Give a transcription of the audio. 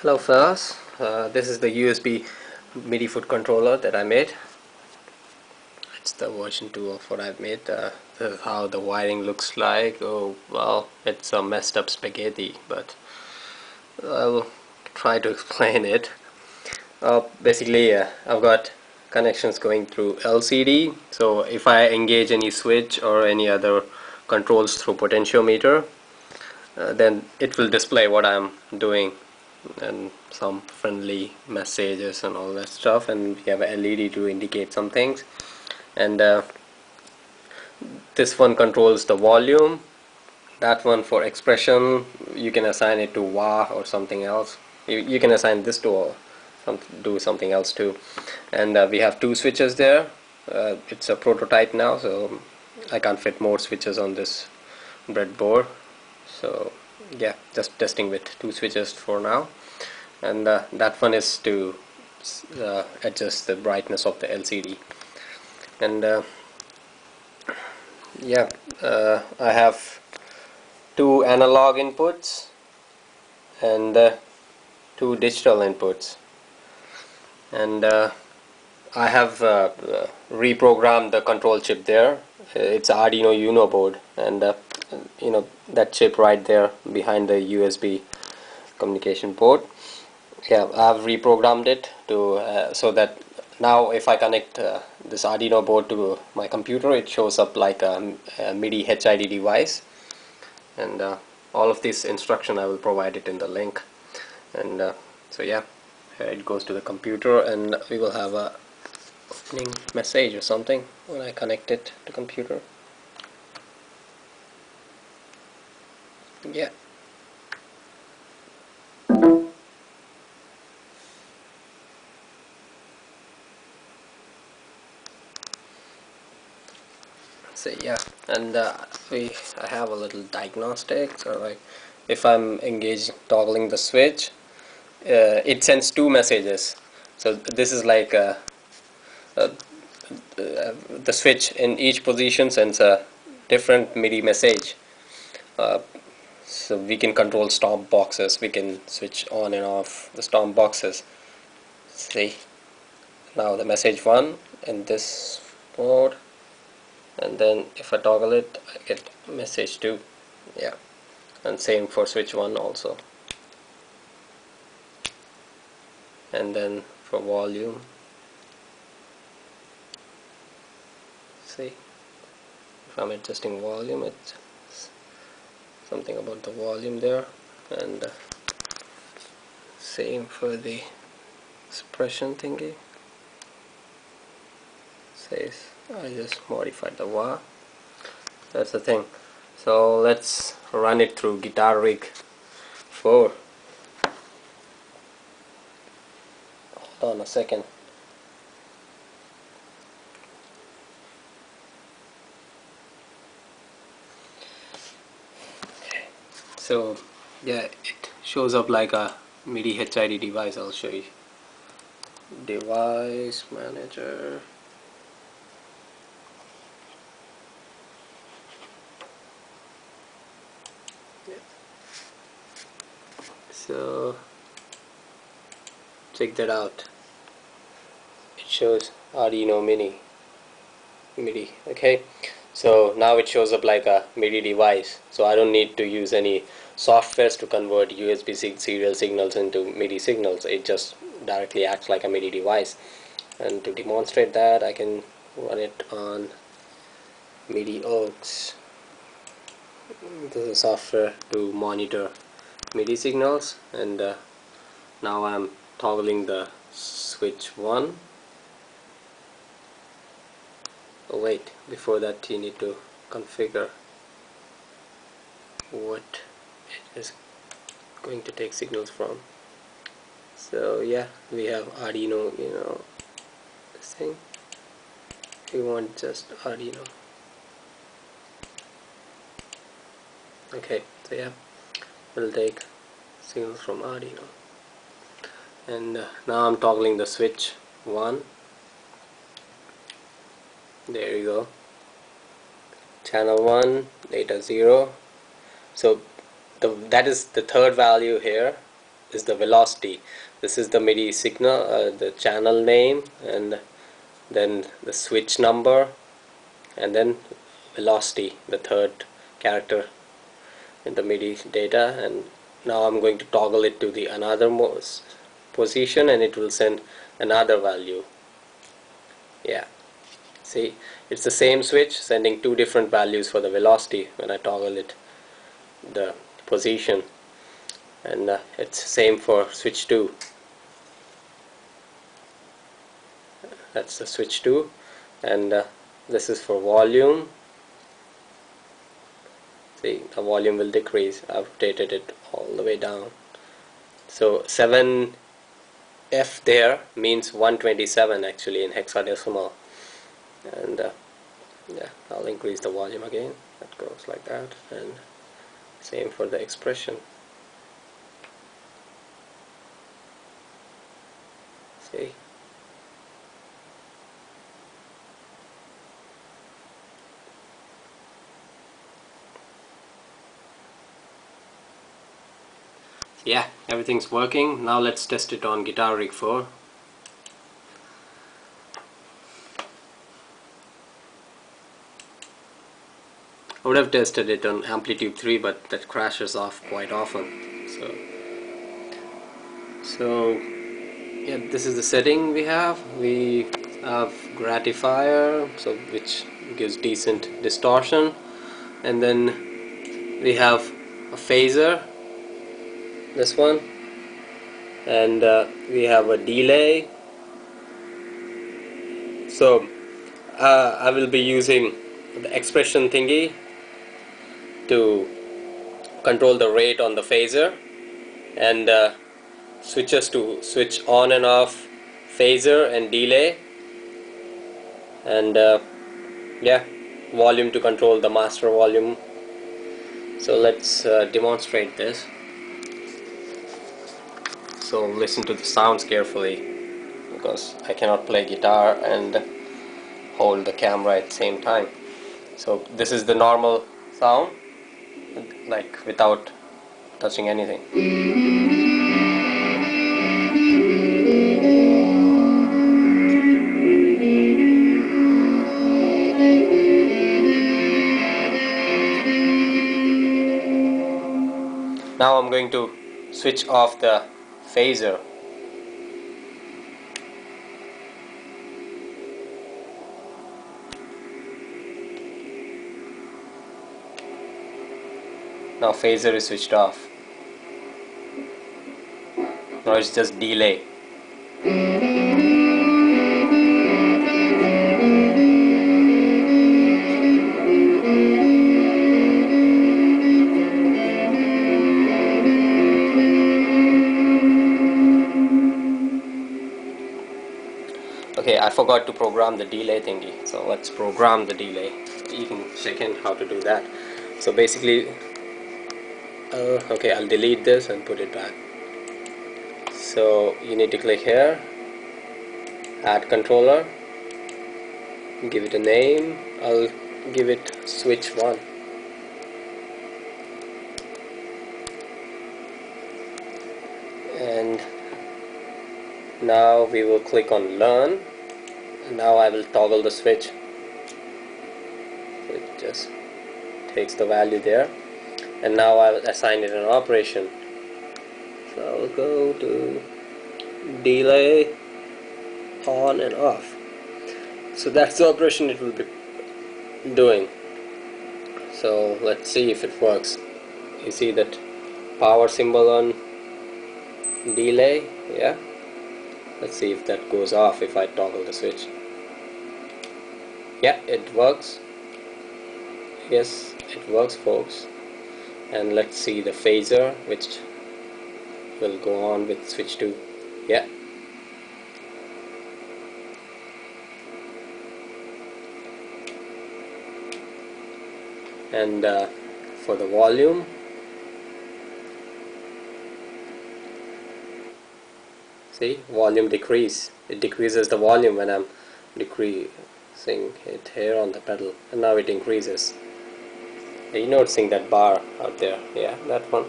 Hello fellas, this is the USB MIDI foot controller that I made. It's the version 2 of what I've made. This is how the wiring looks like. Oh well, it's a messed up spaghetti, but I'll try to explain it. Basically, I've got connections going through LCD, so if I engage any switch or any other controls through potentiometer, then it will display what I'm doing and some friendly messages and all that stuff, and we have a LED to indicate some things, and this one controls the volume, that one for expression. You can assign it to wah or something else. You can assign this to do something else too, and we have two switches there. It's a prototype now, so I can't fit more switches on this breadboard, so yeah, just testing with two switches for now. And that one is to adjust the brightness of the LCD. And yeah, I have two analog inputs and two digital inputs, and I have reprogrammed the control chip there. It's Arduino Uno board, and that chip right there behind the USB communication port. Yeah, I've reprogrammed it to so that now if I connect this Arduino board to my computer, it shows up like a MIDI HID device, and all of this instruction I will provide it in the link. And so yeah, it goes to the computer, and we will have a opening message or something when I connect it to computer. Yeah. So yeah, and I have a little diagnostic. So like, if I'm engaged toggling the switch, it sends two messages. So this is like uh, the switch in each position sends a different MIDI message. Uh, so we can control stomp boxes. We can switch on and off the stomp boxes. See, now the message 1 in this mode, and then if I toggle it, I get message 2. Yeah, and same for switch 1 also. And then for volume, see, if I'm adjusting volume, it's something about the volume there. And same for the expression thingy. Says I just modified the wah. That's the thing. So let's run it through Guitar Rig 4. Hold on a second. So yeah, it shows up like a MIDI HID device. I'll show you. Device manager. Yeah. So check that out. It shows Arduino MIDI. Okay, so now it shows up like a MIDI device, so I don't need to use any softwares to convert USB serial signals into MIDI signals. It just directly acts like a MIDI device. And to demonstrate that, I can run it on MIDI Aux. This is software to monitor MIDI signals, and now I'm toggling the switch 1. Oh wait, before that you need to configure what it is going to take signals from. So yeah, we have Arduino, this thing. We want just Arduino. Okay, so yeah, we'll take signals from Arduino. And now I'm toggling the switch 1. There you go. Channel 1, data 0. So that is the third value here, is the velocity. This is the MIDI signal, the channel name, and then the switch number, and then velocity, the third character in the MIDI data. And now I'm going to toggle it to the another position, and it will send another value. Yeah, see, it's the same switch sending two different values for the velocity when I toggle it the position, and it's same for switch 2. That's the switch 2, and this is for volume. See, the volume will decrease. I've rotated it all the way down. So 7F there means 127 actually in hexadecimal, and yeah, I'll increase the volume again. That goes like that, and same for the expression. See, yeah, everything's working. Now let's test it on Guitar Rig 4. I would have tested it on Amplitude 3, but that crashes off quite often. So yeah, this is the setting we have. We have gratifier, so which gives decent distortion, and then we have a phaser, this one, and we have a delay. So I will be using the expression thingy to control the rate on the phaser, and switches to switch on and off phaser and delay, and yeah, volume to control the master volume. So let's demonstrate this. So listen to the sounds carefully, because I cannot play guitar and hold the camera at the same time. So this is the normal sound, like without touching anything. Now I'm going to switch off the phaser. Now phaser is switched off. Now it's just delay. Okay, I forgot to program the delay thingy, so let's program the delay. You can check in how to do that. So basically, okay, I'll delete this and put it back. So you need to click here, add controller, give it a name. I'll give it switch 1. And now we will click on learn. Now I will toggle the switch. So it just takes the value there, and now I will assign it an operation. So I will go to delay on and off. So that's the operation it will be doing. So let's see if it works. You see that power symbol on delay? Yeah. Let's see if that goes off if I toggle the switch. Yeah, it works. Yes, it works, folks. And let's see the phaser, which will go on with switch 2. Yeah. And for the volume, see, volume decrease. It decreases the volume when I'm decreasing it here on the pedal, and now it increases. Are you noticing that bar out there? Yeah, that one.